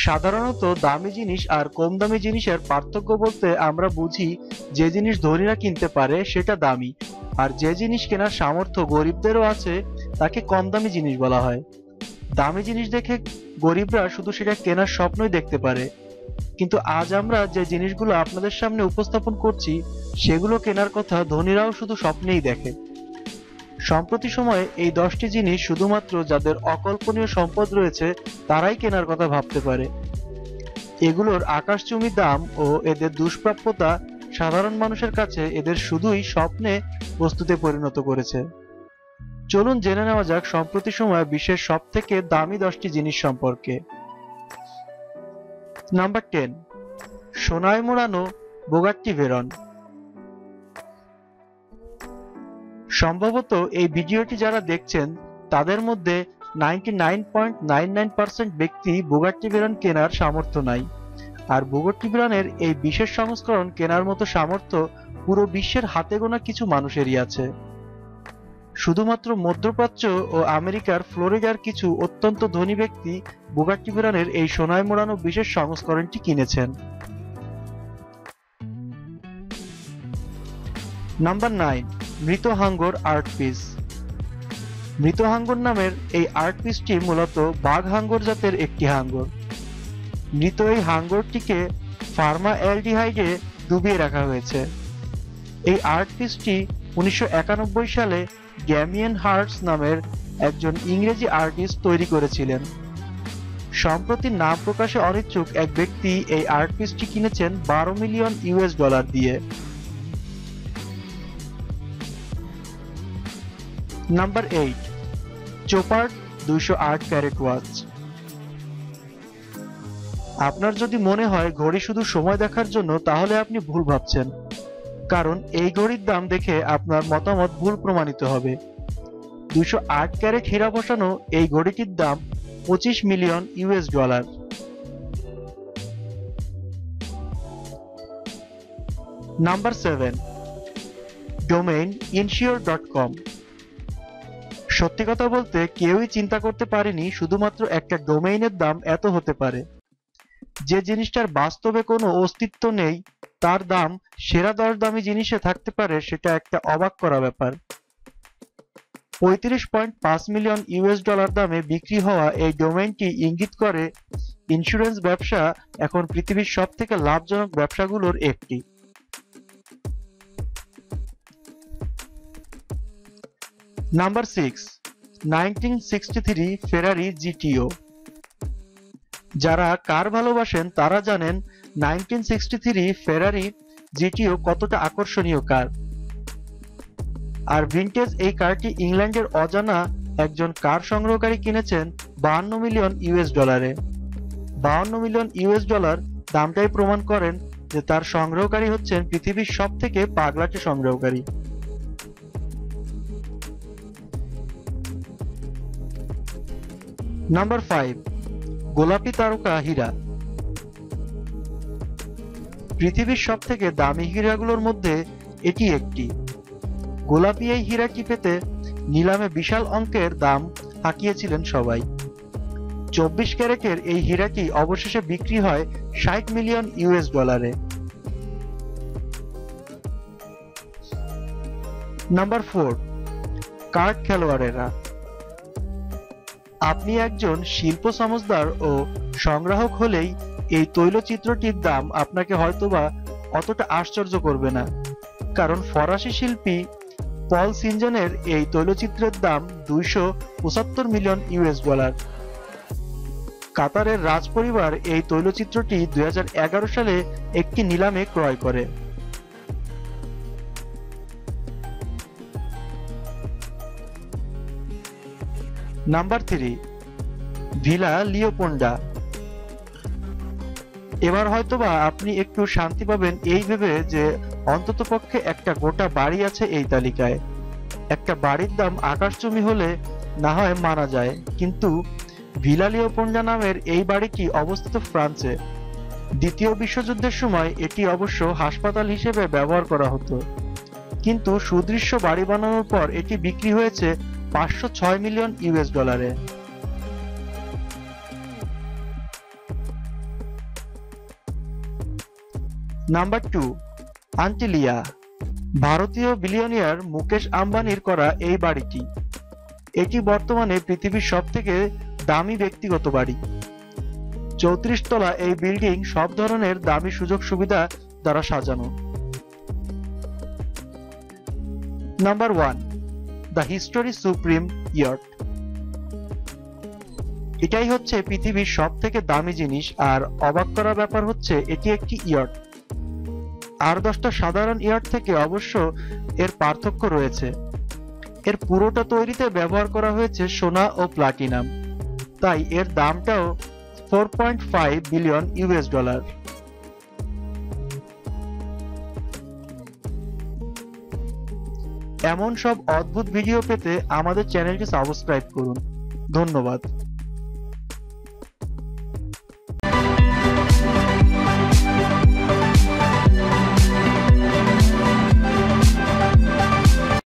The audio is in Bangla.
সাধারণত দামি জিনিস আর কম দামি জিনিসের পার্থক্য বলতে আমরা বুঝি যে জিনিস ধনীরা কিনতে পারে সেটা দামি, আর যে জিনিস কেনার সামর্থ্য গরিবদেরও আছে তাকে কম দামি জিনিস বলা হয়। দামি জিনিস দেখে গরিবরা শুধু সেটা কেনার স্বপ্নই দেখতে পারে, কিন্তু আজ আমরা যে জিনিসগুলো আপনাদের সামনে উপস্থাপন করছি সেগুলো কেনার কথা ধনীরাও শুধু স্বপ্নেই দেখে। সম্প্রতি সময়ে এই 10টি জিনিস শুধুমাত্র যাদের অকল্পনীয় সম্পদ রয়েছে তারাই কেনার কথা ভাবতে পারে। এগুলোর আকাশচুম্বী দাম ও এদের দুষ্প্রাপ্যতা সাধারণ মানুষের কাছে এদের শুধুই স্বপ্নে বস্তুতে পরিণত করেছে। চলুন জেনে নেওয়া যাক সম্প্রতি সময়ে বিশ্বের সবথেকে দামি 10টি জিনিস সম্পর্কে। নাম্বার 10, সোনায় মোড়ানো বুগাট্টি ভেরন। সম্ভবত এই ভিডিওটি যারা দেখছেন তাদের মধ্যে 99.99% ব্যক্তি বুগাট্টি ভেরন কেনার সামর্থ্য নাই, আর বুগাট্টি ভেরনের এই বিশেষ সংস্করণ কেনার মতো সামর্থ্য পুরো বিশ্বের হাতে গোনা কিছু মানুষেরই আছে। শুধুমাত্র মধ্যপ্রাচ্য ও আমেরিকার ফ্লোরিডার কিছু অত্যন্ত ধনী ব্যক্তি বুগাট্টি ভেরনের এই সোনায় মোড়ানো বিশেষ সংস্করণটি কিনেছেন। নাম্বার 9, মৃত হাঙ্গর আর্ট পিস। মৃত হাঙ্গর নামের এই আর্ট পিসটি মূলত বাঘ হাঙ্গর জাতের একটি হাঙ্গর। মৃত এই হাঙ্গরটিকে ফার্মাঅ্যালডিহাইডে ডুবিয়ে রাখা হয়েছে। এই আর্ট পিসটি 1991 সালে ড্যামিয়েন হার্টস নামের একজন ইংরেজি আর্টিস্ট তৈরি করেছিলেন। সম্প্রতি নাম প্রকাশে অনিচ্ছুক এক ব্যক্তি এই আর্ট পিসটি কিনেছেন $12 মিলিয়ন দিয়ে। Number 8, Chopard 208 carat watch. আপনার যদি মনে হয় ঘড়ি শুধু সময় দেখার জন্য তাহলে আপনি ভুল ভাবছেন, কারণ এই ঘড়ির দাম দেখে আপনার মতামত ভুল প্রমাণিত হবে। 208 ক্যারেট হীরা বসানো এই ঘড়িটির দাম $25 মিলিয়ন। Number 7, domain insure.com। সত্যি কথা বলতে কেউই চিন্তা করতে পারেনি শুধুমাত্র একটা ডোমেইনের দাম এত হতে পারে। যে জিনিসটার বাস্তবে কোনো অস্তিত্ব নেই তার দাম সেরা 10 দামি জিনিসে থাকতে পারে, সেটা একটা অবাক করা ব্যাপার। $35.5 মিলিয়ন দামে বিক্রি হওয়া এই ডোমেইনটি ইঙ্গিত করে ইন্স্যুরেন্স ব্যবসা এখন পৃথিবীর সবথেকে লাভজনক ব্যবসাগুলোর একটি। নাম্বার 6, 1963 ফেরারি জিটিও। যারা কার ভালোবাসেন তারা জানেন 1963 ফেরারি জিটিও কতটা আকর্ষণীয় কার। আর ভিনটেজ এই কারটি ইংল্যান্ডের অজানা একজন কার সংগ্রহকারী কিনেছেন $52 মিলিয়ন। $52 মিলিয়ন দামটাই প্রমাণ করেন যে তার সংগ্রহকারী হচ্ছেন পৃথিবীর সবথেকে পাগলাটে সংগ্রহকারী। নাম্বার 5, গোলাপি তারকা হীরা। পৃথিবীর সবথেকে দামি হীরাগুলোর মধ্যে এটি একটি। গোলাপি এই হীরাটি পেতে নিলামে বিশাল অঙ্কের দাম হাঁকিয়েছিলেন সবাই। 24 ক্যারেটের এই হীরাটি অবশেষে বিক্রি হয় $60 মিলিয়ন। Number 4, card খেলোয়াড়েরা। আপনি একজন শিল্প সমজদার ও সংগ্রাহক হলেই এই তৈলচিত্রটির দাম আপনাকে হয়তোবা অতটা আশ্চর্য করবে না, কারণ ফরাসি শিল্পী পল সিনজনের এই তৈলচিত্রের দাম $275 মিলিয়ন। কাতারের রাজপরিবার এই তৈলচিত্রটি 2011 সালে একটি নিলামে ক্রয় করে। Number 3, Villa Leopolda. এবার হয়তোবা আপনি একটু শান্তি পাবেন এই ভেবে যে অন্ততপক্ষে একটা গোটা বাড়ি আছে এই তালিকায়। একটা বাড়ির দাম আকাশচুম্বী হলে না হয় মানা যায়, কিন্তু ভিলা লিওপোন্ডা নামের এই বাড়িটি অবস্থিত ফ্রান্সে। দ্বিতীয় বিশ্বযুদ্ধের সময় এটি অবশ্য হাসপাতাল হিসেবে ব্যবহার করা হতো, কিন্তু সুদৃশ্য বাড়ি বানানোর পর এটি বিক্রি হয়েছে $506 মিলিয়ন। নাম্বার 2, আন্টিলিয়া। ভারতীয় বিলিয়নিয়ার মুকেশ আম্বানির করা এই বাড়িটি। এটি বর্তমানে পৃথিবীর সবথেকে দামি ব্যক্তিগত বাড়ি। 34 তলা এই বিল্ডিং সব ধরনের দামি সুযোগ সুবিধা দ্বারা সাজানো। Number 1, the history supreme yacht. এটাই হচ্ছে পৃথিবীর সবথেকে দামি জিনিস, আর অবাক করার ব্যাপার হচ্ছে এটি একটি ইয়ট। আর 10টা সাধারণ ইয়ট থেকে অবশ্য এর পার্থক্য রয়েছে। এর পুরোটা তৈরিতে ব্যবহার করা হয়েছে সোনা ও প্লাটিনাম, তাই এর দামটাও 4.5 বিলিয়ন ইউএস ডলার। এমন সব অদ্ভুত ভিডিও পেতে আমাদের চ্যানেলটি সাবস্ক্রাইব করুন। ধন্যবাদ।